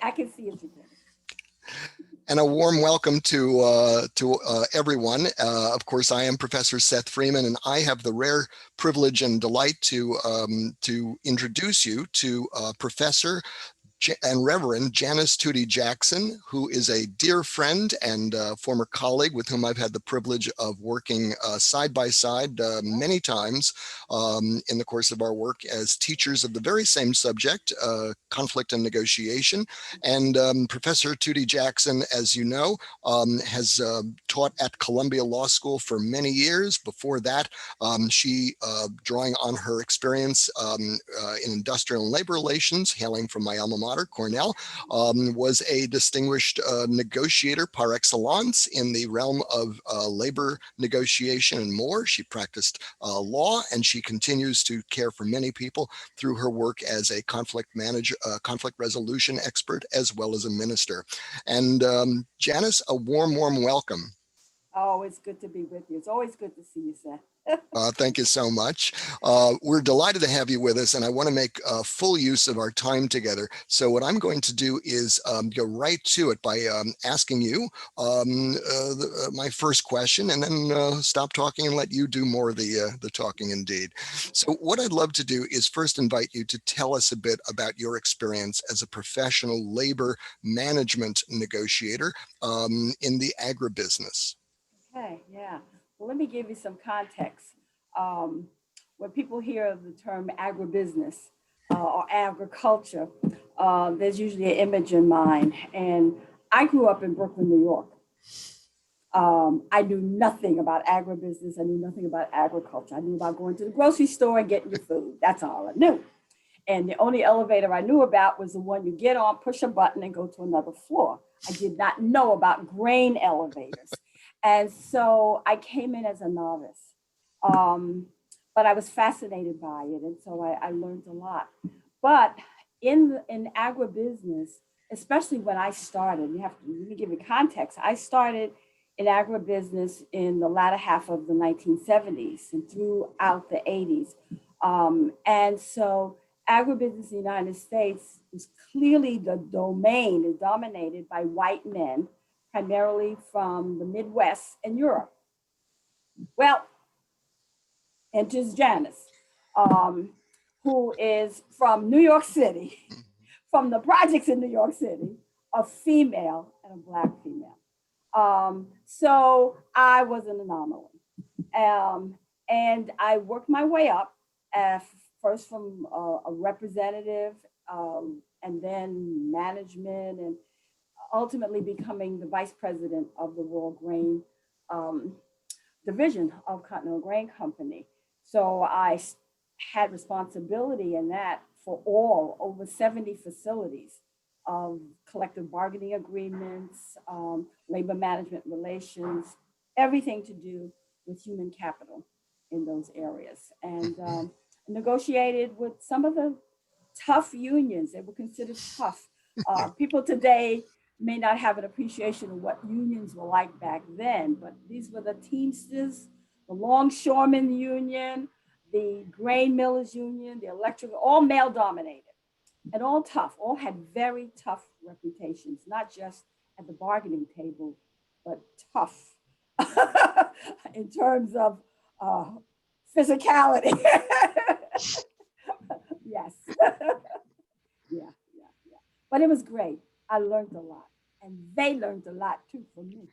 I can see it again. And a warm welcome to everyone. Of course, I am Professor Seth Freeman, and I have the rare privilege and delight to introduce you to Professor and Reverend Janice Tudy-Jackson, who is a dear friend and former colleague with whom I've had the privilege of working side by side many times in the course of our work as teachers of the very same subject, conflict and negotiation. And Professor Tudy-Jackson, as you know, has taught at Columbia Law School for many years. Before that, she, drawing on her experience in industrial and labor relations, hailing from my alma mater, Cornell, was a distinguished negotiator par excellence in the realm of labor negotiation and more. She practiced law, and she continues to care for many people through her work as a conflict resolution expert, as well as a minister. And Janice, a warm welcome. Oh, it's good to be with you. It's always good to see you, Seth. Thank you so much. We're delighted to have you with us, and I want to make full use of our time together. So what I'm going to do is go right to it by asking you my first question, and then stop talking and let you do more of the talking indeed. So what I'd love to do is first invite you to tell us a bit about your experience as a professional labor management negotiator in the agribusiness. Okay, yeah. Well, let me give you some context. When people hear the term agribusiness or agriculture, there's usually an image in mind. And I grew up in Brooklyn, New York. I knew nothing about agribusiness. I knew nothing about agriculture. I knew about going to the grocery store and getting your food. That's all I knew. And the only elevator I knew about was the one you get on, push a button, and go to another floor. I did not know about grain elevators. And so I came in as a novice, but I was fascinated by it. And so I learned a lot. But in agribusiness, especially when I started, let me give you context. I started in agribusiness in the latter half of the 1970s and throughout the 80s. And so agribusiness in the United States is clearly the domain is dominated by white men, primarily from the Midwest and Europe. Well, enters Janice, who is from New York City, from the projects in New York City, a female and a Black female. So I was an anomaly. And I worked my way up, first from a representative, and then management, and ultimately becoming the vice president of the World Grain division of Continental Grain Company. So I had responsibility in that for over 70 facilities of collective bargaining agreements, labor management relations, everything to do with human capital in those areas. And negotiated with some of the tough unions. They were considered tough. People today may not have an appreciation of what unions were like back then, but these were the Teamsters, the Longshoremen Union, the Grain Millers Union, the Electrical, all male dominated and all tough, all had very tough reputations, not just at the bargaining table, but tough in terms of physicality. Yes. Yeah. But it was great. I learned a lot, and they learned a lot too from me.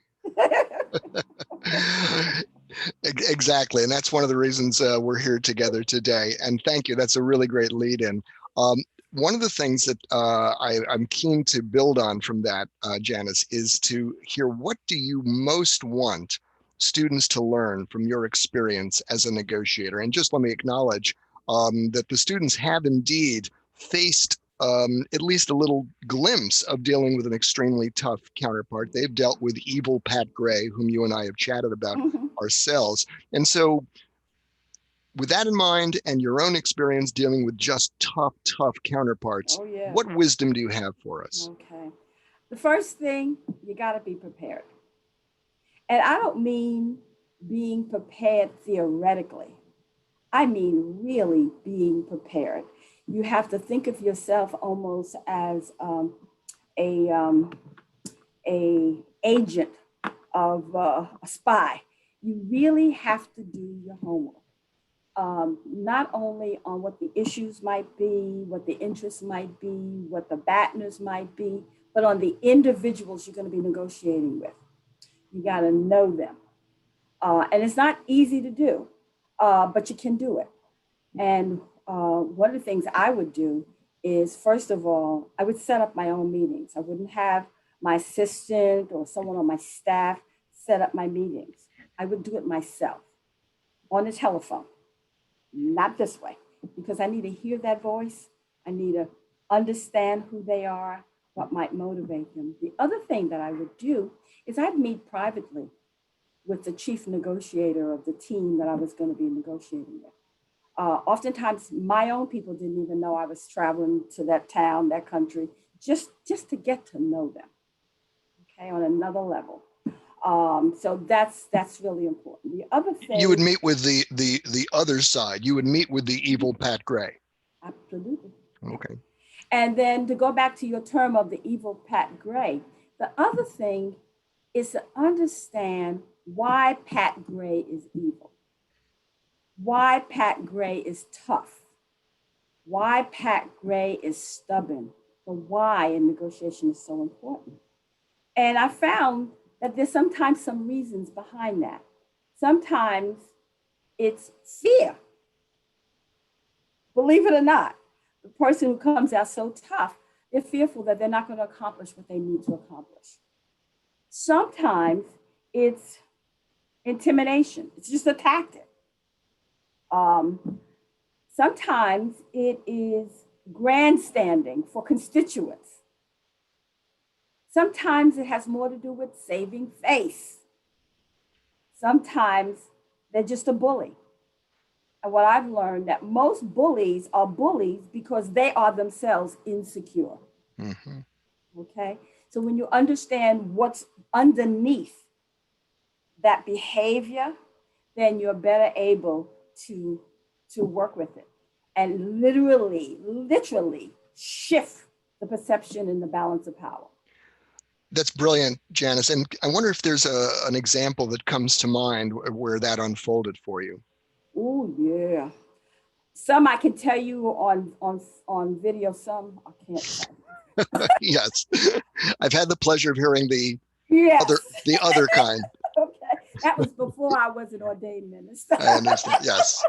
Exactly. And that's one of the reasons we're here together today. And thank you. That's a really great lead in. One of the things that I'm keen to build on from that, Janice, is to hear, what do you most want students to learn from your experience as a negotiator? And just let me acknowledge that the students have indeed faced at least a little glimpse of dealing with an extremely tough counterpart. They've dealt with evil Pat Gray, whom you and I have chatted about ourselves. And so with that in mind, and your own experience dealing with just tough counterparts, what wisdom do you have for us? Okay. The first thing, you got to be prepared. And I don't mean being prepared theoretically. I mean really being prepared. You have to think of yourself almost as a agent of a spy. You really have to do your homework. Not only on what the issues might be, what the interests might be, what the BATNers might be, but on the individuals you're going to be negotiating with. You got to know them. And it's not easy to do, but you can do it. And one of the things I would do is, first of all, I would set up my own meetings. I wouldn't have my assistant or someone on my staff set up my meetings. I would do it myself on the telephone, not this way, because I need to hear that voice. I need to understand who they are, what might motivate them. The other thing that I would do is I'd meet privately with the chief negotiator of the team that I was going to be negotiating with. Oftentimes, my own people didn't even know I was traveling to that town, that country, just to get to know them, okay, on another level. So that's really important. The other thing— You would meet with the other side. You would meet with the evil Pat Gray. Absolutely. Okay. And then to go back to your term of the evil Pat Gray, the other thing is to understand why Pat Gray is evil, why Pat Gray is tough, why Pat Gray is stubborn, the why in negotiation is so important. And I found that there's sometimes some reasons behind that. Sometimes it's fear. Believe it or not, the person who comes out so tough, they're fearful that they're not going to accomplish what they need to accomplish. Sometimes it's intimidation. It's just a tactic. Sometimes it is grandstanding for constituents. Sometimes it has more to do with saving face. Sometimes they're just a bully. And what I've learned that most bullies are bullies because they are themselves insecure. Mm-hmm. Okay. So when you understand what's underneath that behavior, then you're better able to work with it and literally shift the perception and the balance of power. That's brilliant, Janice. And I wonder if there's an example that comes to mind where that unfolded for you. Oh, yeah. Some I can tell you on video, some I can't tell you. Yes. I've had the pleasure of hearing the yes. other kind. Okay. That was before I was an ordained minister. I understand. Yes.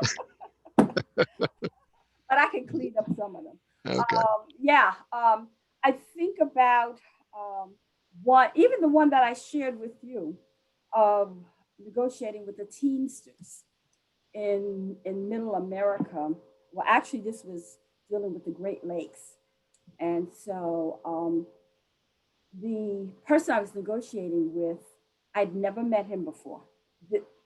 But I can clean up some of them. Okay. I think about even the one that I shared with you, negotiating with the Teamsters in Middle America. Well, actually, this was dealing with the Great Lakes. And so the person I was negotiating with, I'd never met him before.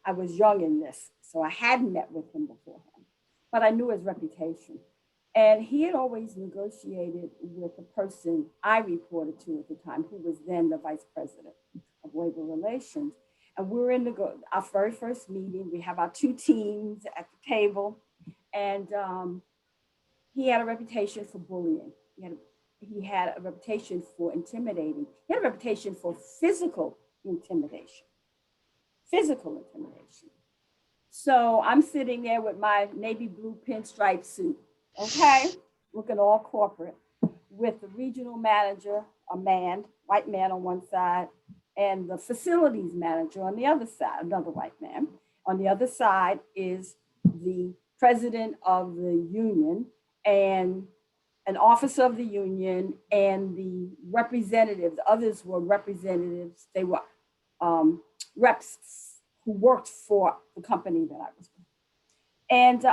I was young in this, so I hadn't met with him beforehand, but I knew his reputation. And he had always negotiated with the person I reported to at the time, who was then the vice president of labor relations. And we were in our very first meeting. We have our two teams at the table. And he had a reputation for bullying. He had a reputation for intimidating. He had a reputation for physical intimidation. So I'm sitting there with my navy blue pinstripe suit, okay, looking all corporate, with the regional manager, a man, white man on one side, and the facilities manager on the other side, another white man. On the other side is the president of the union and an officer of the union and the representatives. Others were representatives. They were reps who worked for the company that I was with. And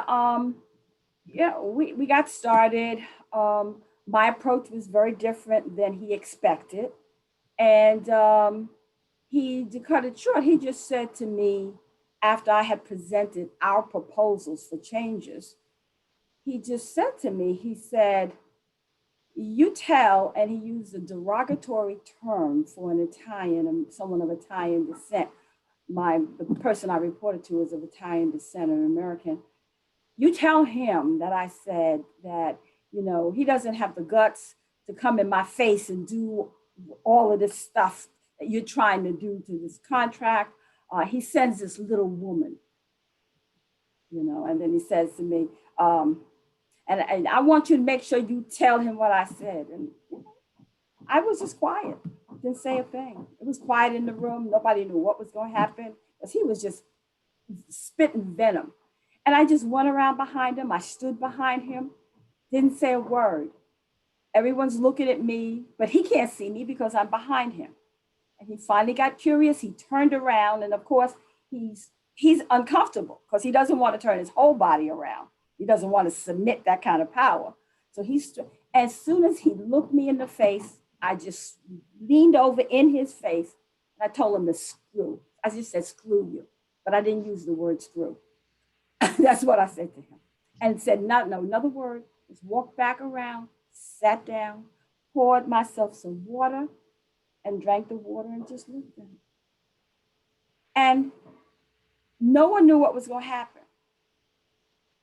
we got started. My approach was very different than he expected. And to cut it short, he just said to me, after I had presented our proposals for changes, he just said to me, he said, you tell, and he used a derogatory term for an Italian, someone of Italian descent. The person I reported to is of Italian descent, an American. You tell him that I said that, he doesn't have the guts to come in my face and do all of this stuff that you're trying to do to this contract. He sends this little woman, and then he says to me, and I want you to make sure you tell him what I said. And I was just quiet, didn't say a thing. It was quiet in the room. Nobody knew what was going to happen because he was just spitting venom. And I just went around behind him. I stood behind him, didn't say a word. Everyone's looking at me, but he can't see me because I'm behind him. And he finally got curious. He turned around, and of course, he's uncomfortable because he doesn't want to turn his whole body around. He doesn't want to submit that kind of power. So as soon as he looked me in the face, I just leaned over in his face, and I told him to screw. I just said, screw you, but I didn't use the word screw. That's what I said to him. And said, no, another word. Just walked back around, sat down, poured myself some water, and drank the water and just looked at him. And no one knew what was going to happen.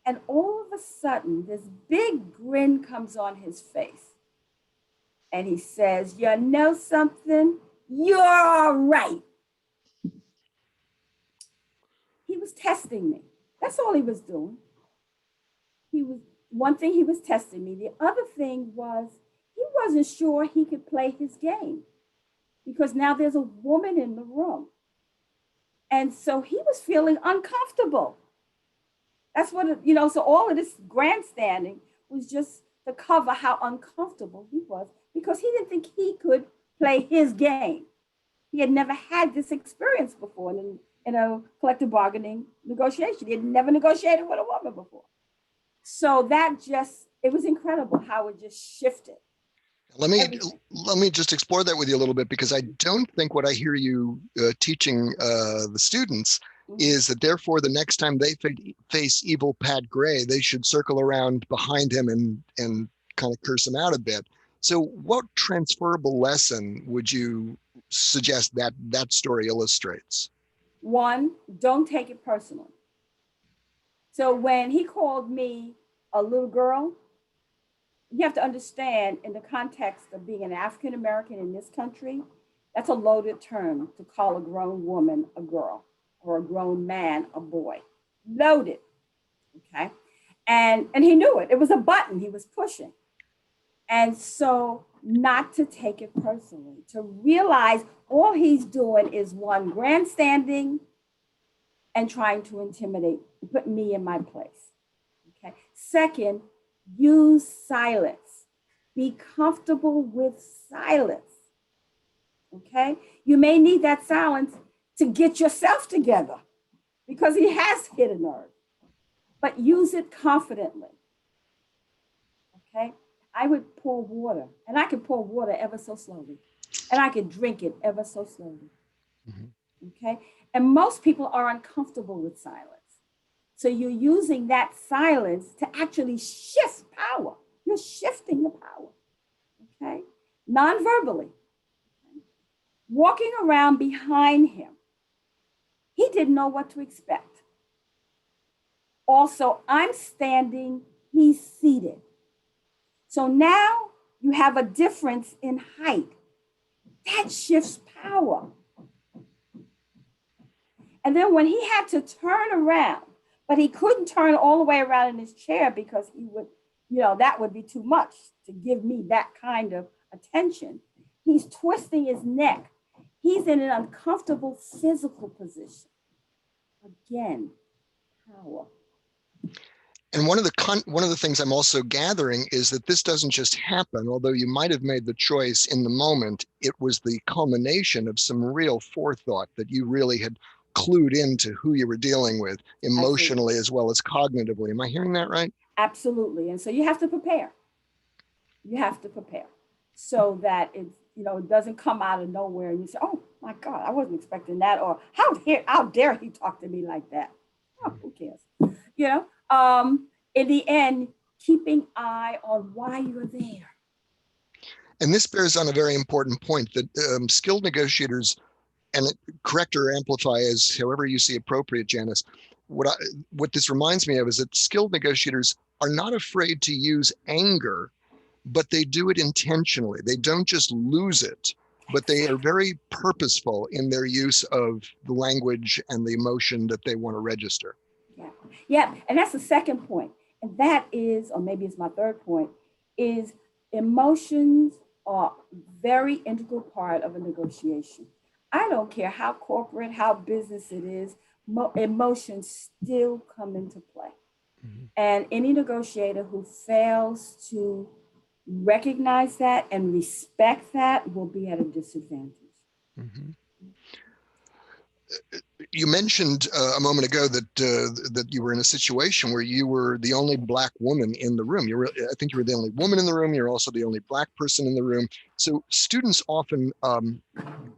And all of a sudden, this big grin comes on his face. And he says, you know something? You're right. He was testing me. That's all he was doing. One thing, he was testing me. The other thing was he wasn't sure he could play his game because now there's a woman in the room. And so he was feeling uncomfortable. That's what, so all of this grandstanding was just to cover how uncomfortable he was because he didn't think he could play his game. He had never had this experience before in a collective bargaining negotiation. He had never negotiated with a woman before. So it was incredible how it just shifted. Let me just explore that with you a little bit, because I don't think what I hear you teaching the students is that therefore the next time they face evil Pat Gray, they should circle around behind him and kind of curse him out a bit. So what transferable lesson would you suggest that story illustrates? One, don't take it personally. So when he called me a little girl, you have to understand, in the context of being an African American in this country, that's a loaded term to call a grown woman a girl or a grown man a boy. Loaded, okay? And he knew it. It was a button he was pushing. And so not to take it personally, to realize all he's doing is one, grandstanding and trying to intimidate, put me in my place, okay? Second, use silence. Be comfortable with silence, okay? You may need that silence to get yourself together because he has hit a nerve, but use it confidently, okay? I would pour water, and I could pour water ever so slowly, and I could drink it ever so slowly, okay? And most people are uncomfortable with silence. So you're using that silence to actually shift power. You're shifting the power, okay? Non-verbally. Okay? Walking around behind him, he didn't know what to expect. Also, I'm standing, he's seated. So now you have a difference in height. That shifts power. And then when he had to turn around, but he couldn't turn all the way around in his chair because he would, that would be too much to give me that kind of attention. He's twisting his neck. He's in an uncomfortable physical position. Again, power. And one of the things I'm also gathering is that this doesn't just happen, although you might have made the choice in the moment. It was the culmination of some real forethought that you really had clued into who you were dealing with emotionally as well as cognitively. Am I hearing that right? Absolutely. And so you have to prepare. You have to prepare so that it doesn't come out of nowhere and you say, oh my God, I wasn't expecting that. Or how dare he talk to me like that? Oh, who cares? In the end, keeping eye on why you're there. And this bears on a very important point that skilled negotiators, and correct or amplify as however you see appropriate, Janice, what this reminds me of is that skilled negotiators are not afraid to use anger but they do it intentionally. They don't just lose it, but they are very purposeful in their use of the language and the emotion that they want to register. Yeah. Yeah. And that's the second point. And that is, or maybe it's my third point, is emotions are very integral part of a negotiation. I don't care how corporate, how business it is, emotions still come into play. Mm-hmm. And any negotiator who fails to recognize that and respect that will be at a disadvantage. Mm-hmm. You mentioned a moment ago that you were in a situation where you were the only Black woman in the room. I think you were the only woman in the room. You're also the only Black person in the room. So students often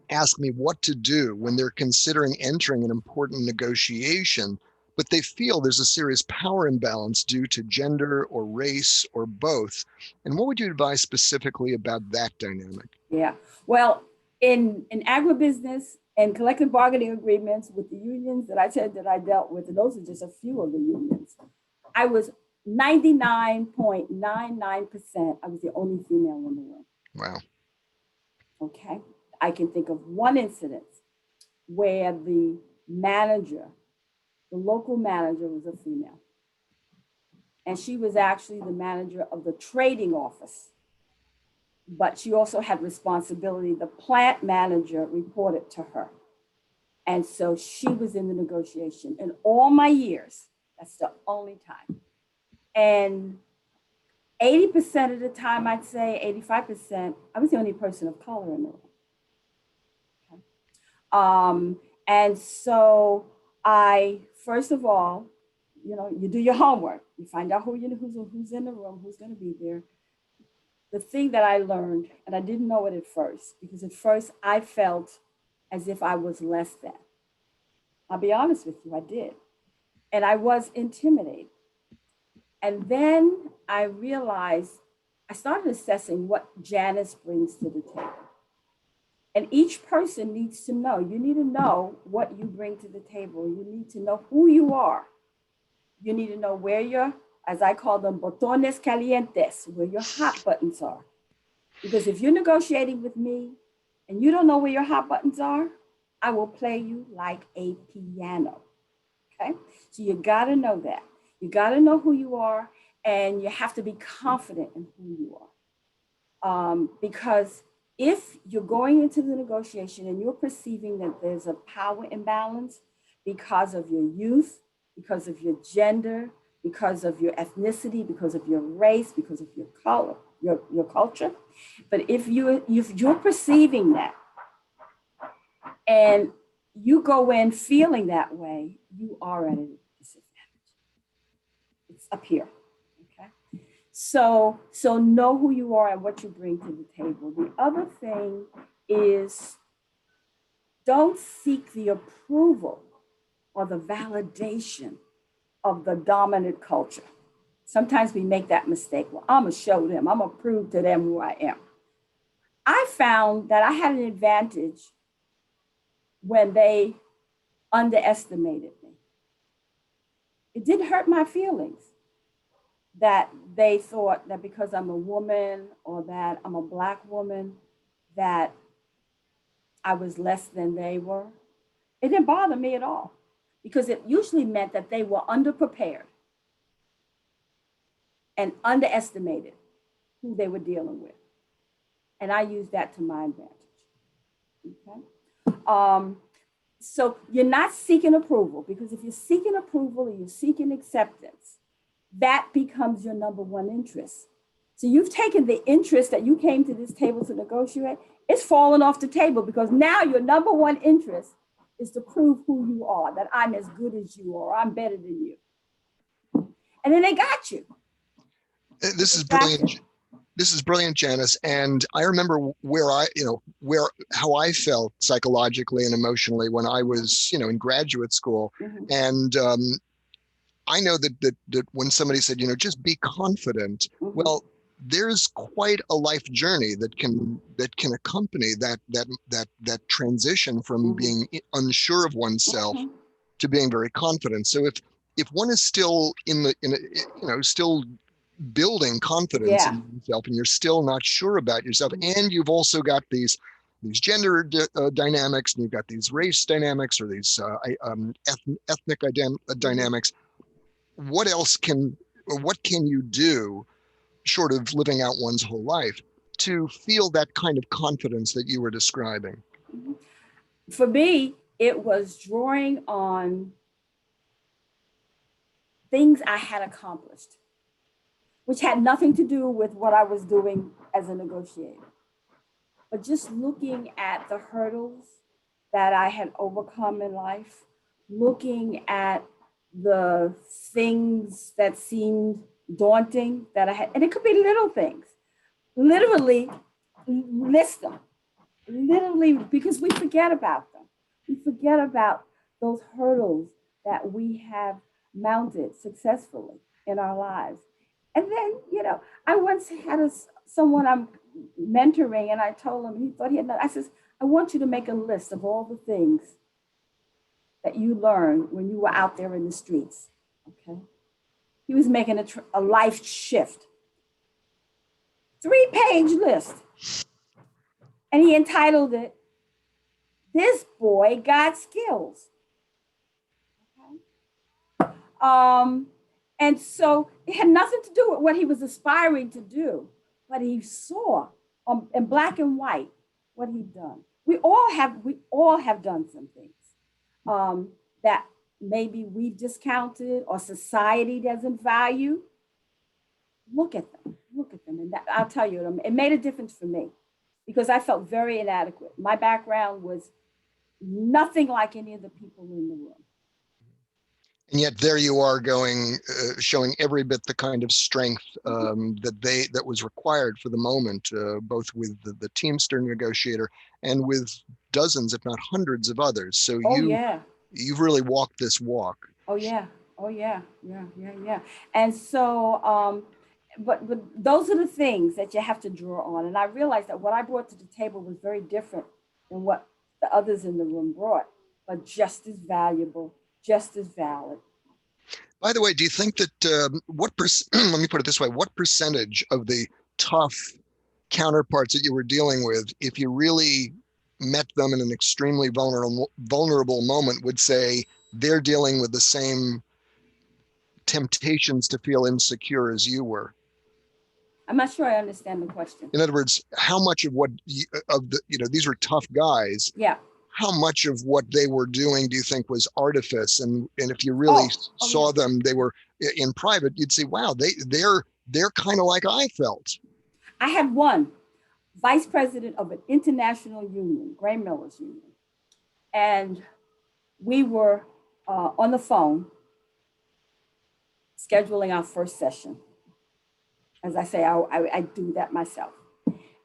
ask me what to do when they're considering entering an important negotiation, but they feel there's a serious power imbalance due to gender or race or both. And what would you advise specifically about that dynamic? Yeah, well, in agribusiness and collective bargaining agreements with the unions that I said that I dealt with, and those are just a few of the unions, I was 99.99%, I was the only female in the room. Wow. Okay. I can think of one incident where the manager, the local manager, was a female. And she was actually the manager of the trading office. But she also had responsibility. The plant manager reported to her. And so she was in the negotiation. In all my years, that's the only time. And 80% of the time, I'd say 85%, I was the only person of color in the room. Okay. And so I, first of all, you do your homework. You find out who's in the room, who's going to be there. The thing that I learned, and I didn't know it at first, because at first I felt as if I was less than. I'll be honest with you, I did. And I was intimidated. And then I realized, I started assessing what Janice brings to the table. And each person needs to know, you need to know what you bring to the table. You need to know who you are. You need to know where your, as I call them, botones calientes, where your hot buttons are. Because if you're negotiating with me and you don't know where your hot buttons are, I will play you like a piano. Okay? So you got to know that. You got to know who you are, and you have to be confident in who you are. Because if you're going into the negotiation and you're perceiving that there's a power imbalance because of your youth, because of your gender, because of your ethnicity, because of your race, because of your color, your culture. But if you're perceiving that and you go in feeling that way, you are at a disadvantage. It's up here. Okay. So know who you are and what you bring to the table. The other thing is, don't seek the approval or the validation of the dominant culture. Sometimes we make that mistake. Well, I'm gonna show them, I'm gonna prove to them who I am. I found that I had an advantage when they underestimated me. It didn't hurt my feelings that they thought that because I'm a woman or that I'm a Black woman, that I was less than they were. It didn't bother me at all, because it usually meant that they were underprepared and underestimated who they were dealing with. And I used that to my advantage. Okay. So you're not seeking approval, because if you're seeking approval or you're seeking acceptance, that becomes your number one interest. So you've taken the interest that you came to this table to negotiate, it's fallen off the table, because now your number one interest is to prove who you are, that I'm as good as you or I'm better than you. And then they got you. This is brilliant. This is brilliant, Janice. And I remember how I felt psychologically and emotionally when I was, in graduate school. Mm-hmm. And I know that when somebody said, just be confident, mm-hmm. Well, there's quite a life journey that can accompany that transition from mm-hmm. being unsure of oneself mm-hmm. to being very confident. So if one is still still building confidence Yeah. in yourself, and you're still not sure about yourself. And you've also got these gender dynamics, and you've got these race dynamics, or these ethnic dynamics. What else what can you do, short of living out one's whole life, to feel that kind of confidence that you were describing? For me, it was drawing on things I had accomplished, which had nothing to do with what I was doing as a negotiator, but just looking at the hurdles that I had overcome in life, looking at the things that seemed daunting that I had, and it could be little things, literally list them, literally, because we forget about them. We forget about those hurdles that we have mounted successfully in our lives. And then, I once had someone I'm mentoring, and I told him, he thought he had I says, I want you to make a list of all the things that you learned when you were out there in the streets. Okay. He was making a life shift. 3-page list. And he entitled it, This Boy Got Skills. Okay. And so it had nothing to do with what he was aspiring to do, but he saw in black and white what he'd done. We all have done some things that maybe we've discounted or society doesn't value. Look at them, and I'll tell you, it made a difference for me because I felt very inadequate. My background was nothing like any of the people in the room. And yet there you are going, showing every bit the kind of strength that was required for the moment, both with the Teamster negotiator and with dozens, if not hundreds of others. So you've really walked this walk. Oh yeah. And so, but those are the things that you have to draw on. And I realized that what I brought to the table was very different than what the others in the room brought, but just as valuable, just as valid. By the way, do you think that let me put it this way, what percentage of the tough counterparts that you were dealing with, if you really met them in an extremely vulnerable moment, would say they're dealing with the same temptations to feel insecure as you were? I'm not sure I understand the question. In other words, how much of these were tough guys. Yeah. How much of what they were doing do you think was artifice? And if you really saw them, they were in private, you'd say, wow, they're kind of like I felt. I had one vice president of an international union, Grain Millers Union. And we were on the phone scheduling our first session. As I say, I do that myself.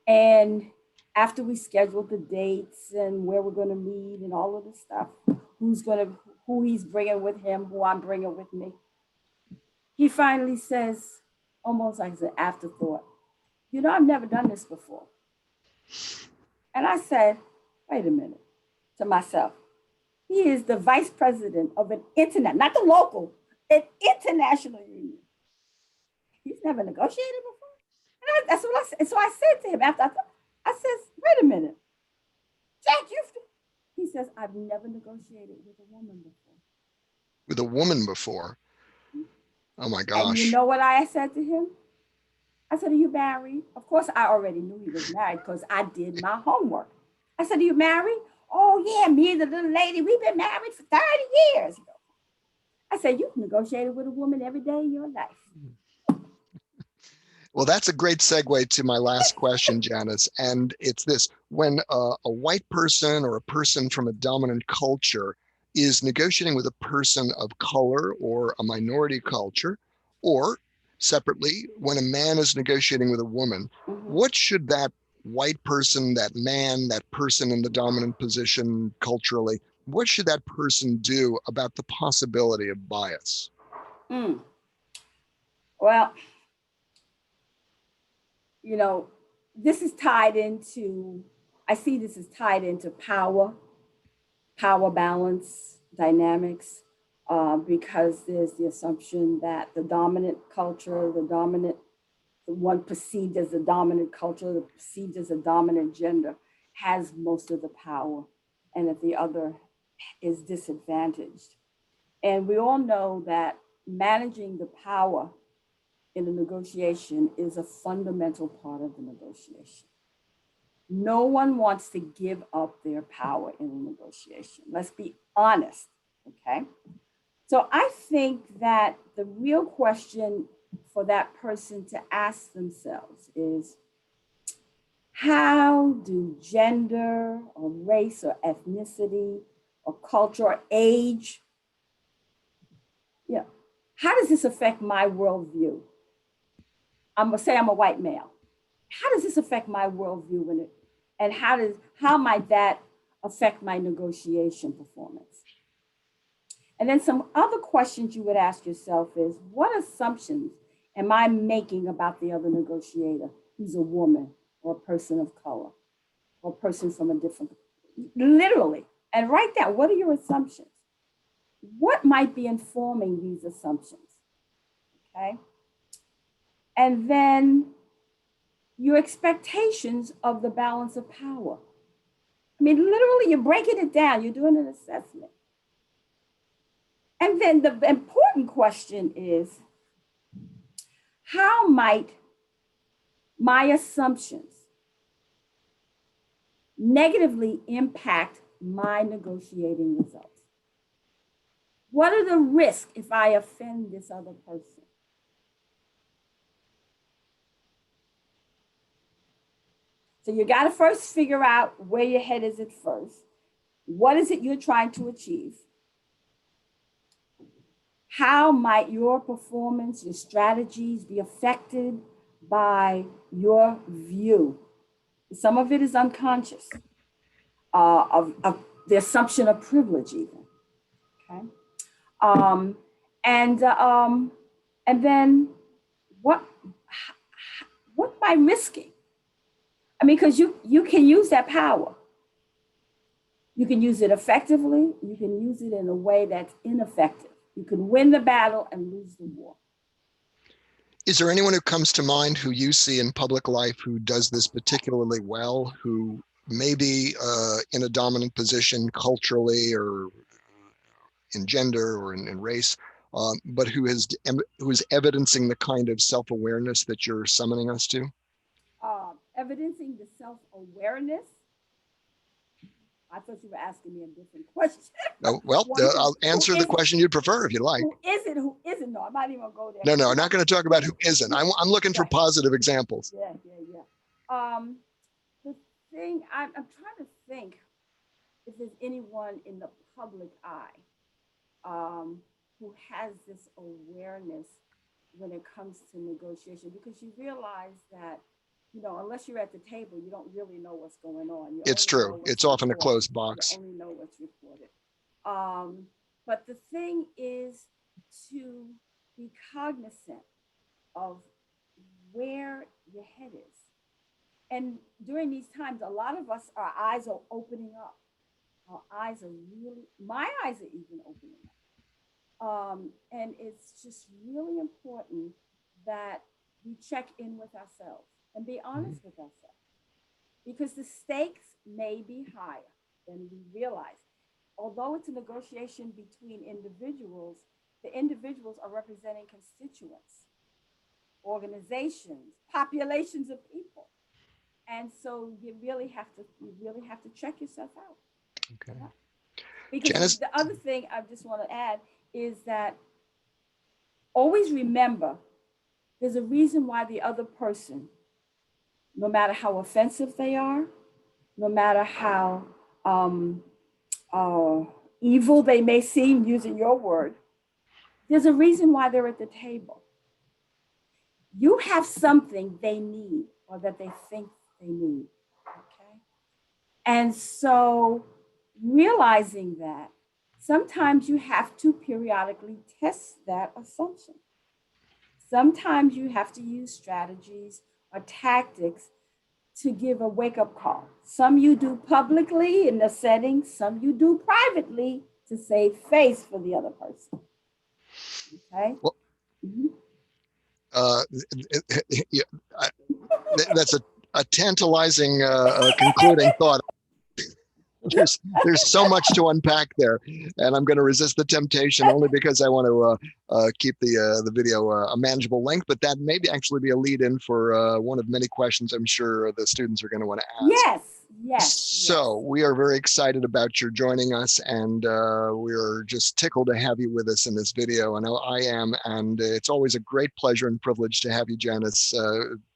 And after we scheduled the dates and where we're going to meet and all of the stuff, who he's bringing with him, who I'm bringing with me, he finally says, almost like an afterthought, I've never done this before. And I said, wait a minute, to myself. He is the vice president of an not the local, an international union. He's never negotiated before. And that's what I said. And so I said to him after I said, wait a minute, Jack, he says, I've never negotiated with a woman before. With a woman before? Oh my gosh. And you know what I said to him? I said, are you married? Of course, I already knew he was married because I did my homework. I said, are you married? Oh yeah, me and the little lady, we've been married for 30 years. I said, you've negotiated with a woman every day in your life. Well, that's a great segue to my last question, Janice. And it's this: when a white person or a person from a dominant culture is negotiating with a person of color or a minority culture, or separately, when a man is negotiating with a woman, what should that white person, that man, that person in the dominant position culturally, what should that person do about the possibility of bias? Well, this is tied into, I see this is tied into power balance dynamics, because there's the assumption that the dominant culture, the dominant the one perceived as the dominant culture, perceived as a dominant gender, has most of the power, and that the other is disadvantaged. And we all know that managing the power in a negotiation is a fundamental part of the negotiation. No one wants to give up their power in a negotiation. Let's be honest, okay? So I think that the real question for that person to ask themselves is, how do gender or race or ethnicity or culture or age, how does this affect my worldview? I'm gonna say I'm a white male. How does this affect my worldview and how might that affect my negotiation performance? And then some other questions you would ask yourself is, what assumptions am I making about the other negotiator who's a woman or a person of color or a person from a different, literally, and write down, what are your assumptions? What might be informing these assumptions, okay? And then your expectations of the balance of power. I mean, literally, you're breaking it down, you're doing an assessment. And then the important question is, how might my assumptions negatively impact my negotiating results? What are the risks if I offend this other person? So you got to first figure out where your head is at first. What is it you're trying to achieve? How might your performance, your strategies be affected by your view? Some of it is unconscious, of the assumption of privilege even, okay? And then what am I risking? I mean, because you can use that power. You can use it effectively. You can use it in a way that's ineffective. You can win the battle and lose the war. Is there anyone who comes to mind who you see in public life who does this particularly well, who may be in a dominant position culturally or in gender or in race, but who is evidencing the kind of self-awareness that you're summoning us to? Evidencing the self-awareness. I thought you were asking me a different question. Oh, well, I'll answer the question you'd prefer if you like. Who is it? Who isn't? No, I'm not even gonna go there. No, I'm not going to talk about who isn't. I'm looking for positive examples. Yeah. The thing I'm trying to think if there's anyone in the public eye who has this awareness when it comes to negotiation, because you realize that, unless you're at the table, you don't really know what's going on. It's true. It's often a closed box. You only know what's reported. But the thing is to be cognizant of where your head is. And during these times, a lot of us, our eyes are opening up. My eyes are even opening up. And it's just really important that we check in with ourselves and be honest with ourselves, because the stakes may be higher than we realize. Although it's a negotiation between individuals, the individuals are representing constituents, organizations, populations of people. And so you really have to check yourself out. Okay. Yeah. Because Janice? The other thing I just want to add is that always remember there's a reason why the other person, no matter how offensive they are, no matter how evil they may seem, using your word, there's a reason why they're at the table. You have something they need or that they think they need, okay? And so realizing that, sometimes you have to periodically test that assumption. Sometimes you have to use strategies or tactics to give a wake-up call. Some you do publicly in the setting, some you do privately to save face for the other person. Okay? Well, uh, yeah, that's a tantalizing concluding thought. There's so much to unpack there, and I'm going to resist the temptation only because I want to keep the video a manageable length. But that may actually be a lead-in for one of many questions I'm sure the students are going to want to ask. Yes, yes. So we are very excited about your joining us, and we're just tickled to have you with us in this video. I know I am, and it's always a great pleasure and privilege to have you, Janice,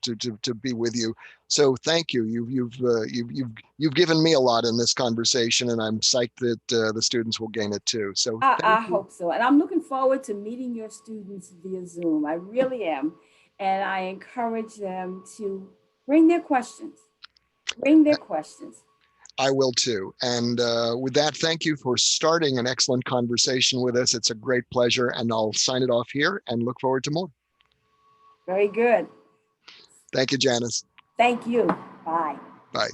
to be with you. So thank you. You've given me a lot in this conversation, and I'm psyched that the students will gain it too. So I hope so. And I'm looking forward to meeting your students via Zoom. I really am. And I encourage them to bring their questions. Bring their questions. I will too. And with that, thank you for starting an excellent conversation with us. It's a great pleasure, and I'll sign it off here and look forward to more. Very good. Thank you, Janice. Thank you. Bye. Bye.